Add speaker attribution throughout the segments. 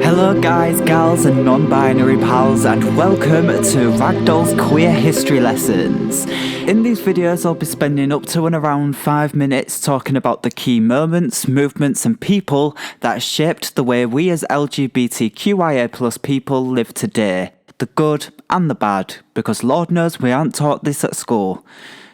Speaker 1: Hello guys, gals and non-binary pals, and welcome to Ragdoll's Queer History Lessons. In these videos I'll be spending up to and around 5 minutes talking about the key moments, movements and people that shaped the way we as LGBTQIA plus people live today. The good and the bad, because Lord knows we aren't taught this at school.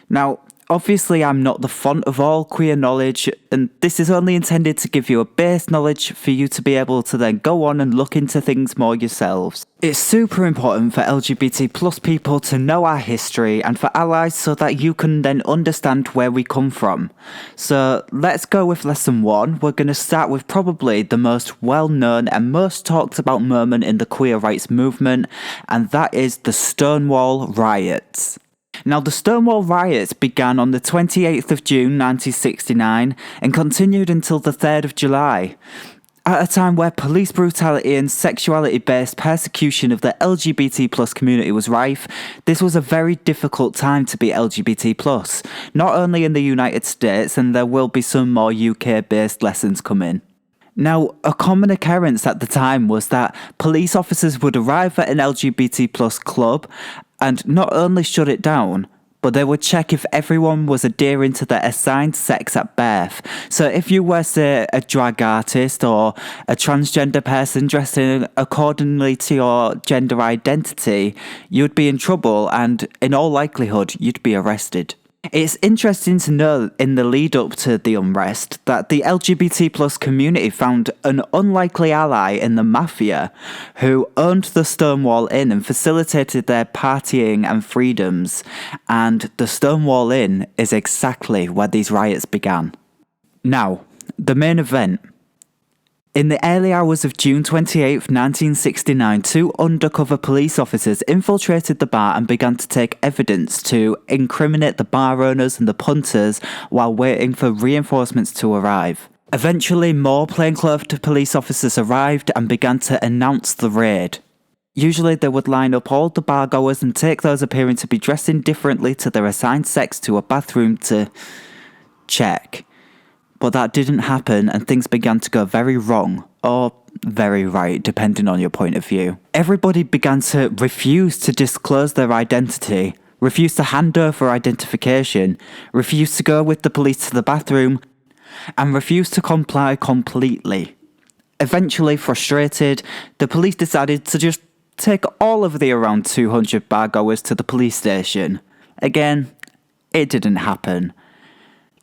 Speaker 1: Now, obviously I'm not the font of all queer knowledge, and this is only intended to give you a base knowledge for you to be able to then go on and look into things more yourselves. It's super important for LGBT plus people to know our history and for allies so that you can then understand where we come from. So let's go with lesson 1. We're going to start with probably the most well-known and most talked about moment in the queer rights movement, and that is the Stonewall riots. Now, the Stonewall riots began on the 28th of June 1969 and continued until the 3rd of July. At a time where police brutality and sexuality-based persecution of the LGBT plus community was rife, this was a very difficult time to be LGBT plus, not only in the United States, and there will be some more UK-based lessons coming. Now, a common occurrence at the time was that police officers would arrive at an LGBT plus club and not only shut it down, but they would check if everyone was adhering to their assigned sex at birth. So if you were, say, a drag artist or a transgender person dressing accordingly to your gender identity, you'd be in trouble and, in all likelihood, you'd be arrested. It's interesting to know in the lead up to the unrest that the LGBT plus community found an unlikely ally in the mafia who owned the Stonewall Inn and facilitated their partying and freedoms, and the Stonewall Inn is exactly where these riots began. Now, the main event. In the early hours of June 28, 1969, 2 undercover police officers infiltrated the bar and began to take evidence to incriminate the bar owners and the punters while waiting for reinforcements to arrive. Eventually, more plainclothed police officers arrived and began to announce the raid. Usually they would line up all the bargoers and take those appearing to be dressing differently to their assigned sex to a bathroom to check. But that didn't happen, and things began to go very wrong, or very right, depending on your point of view. Everybody began to refuse to disclose their identity, refuse to hand over identification, refuse to go with the police to the bathroom, and refuse to comply completely. Eventually, frustrated, the police decided to just take all of the around 200 bargoers to the police station. Again, it didn't happen.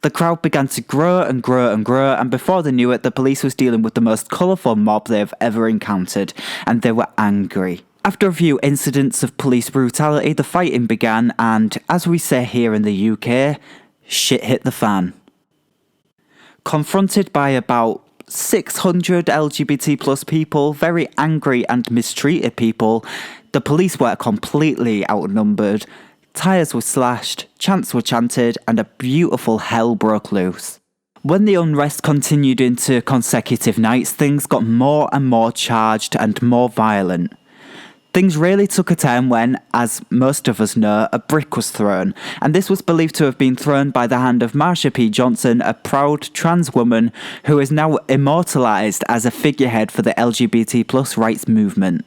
Speaker 1: The crowd began to grow and grow and grow, and before they knew it, the police was dealing with the most colourful mob they've ever encountered, and they were angry. After a few incidents of police brutality, the fighting began, and as we say here in the UK, shit hit the fan. Confronted by about 600 LGBT plus people, very angry and mistreated people, the police were completely outnumbered. Tyres were slashed, chants were chanted, and a beautiful hell broke loose. When the unrest continued into consecutive nights, things got more and more charged and more violent. Things really took a turn when, as most of us know, a brick was thrown, and this was believed to have been thrown by the hand of Marsha P. Johnson, a proud trans woman who is now immortalised as a figurehead for the LGBT plus rights movement.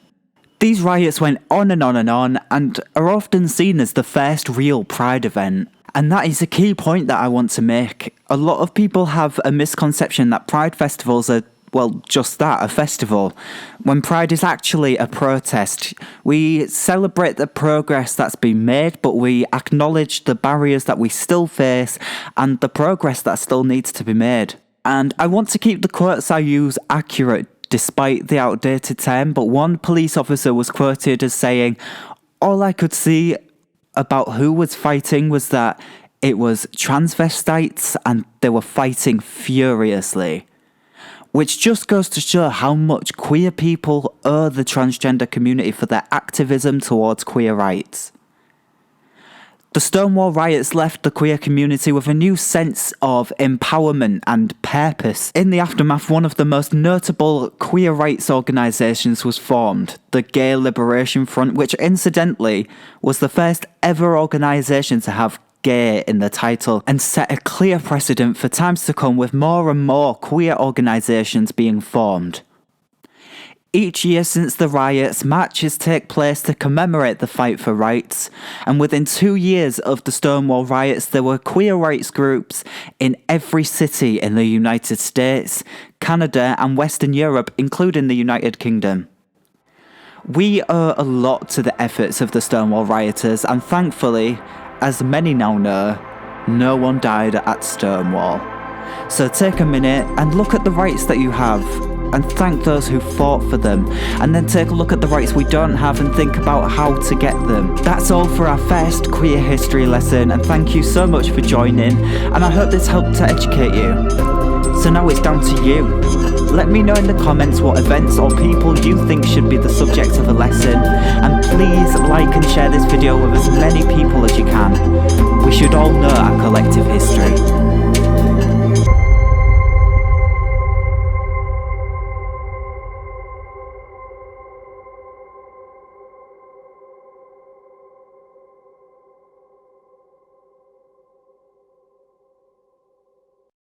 Speaker 1: These riots went on and are often seen as the first real Pride event. And that is a key point that I want to make. A lot of people have a misconception that Pride festivals are, well, just that, a festival, when Pride is actually a protest. We celebrate the progress that's been made, but we acknowledge the barriers that we still face and the progress that still needs to be made. And I want to keep the quotes I use accurate, despite the outdated term, but one police officer was quoted as saying, "All I could see about who was fighting was that it was transvestites and they were fighting furiously." Which just goes to show how much queer people owe the transgender community for their activism towards queer rights. The Stonewall riots left the queer community with a new sense of empowerment and purpose. In the aftermath, one of the most notable queer rights organisations was formed, the Gay Liberation Front, which incidentally was the first ever organisation to have gay in the title and set a clear precedent for times to come with more and more queer organisations being formed. Each year since the riots, marches take place to commemorate the fight for rights, and within 2 years of the Stonewall riots, there were queer rights groups in every city in the United States, Canada, and Western Europe, including the United Kingdom. We owe a lot to the efforts of the Stonewall rioters, and thankfully, as many now know, no one died at Stonewall. So take a minute and look at the rights that you have, and thank those who fought for them, and then take a look at the rights we don't have and think about how to get them. That's all for our first queer history lesson, and thank you so much for joining, and I hope this helped to educate you. So now it's down to you. Let me know in the comments what events or people you think should be the subject of a lesson, and please like and share this video with as many people as you can. We should all know our collective history.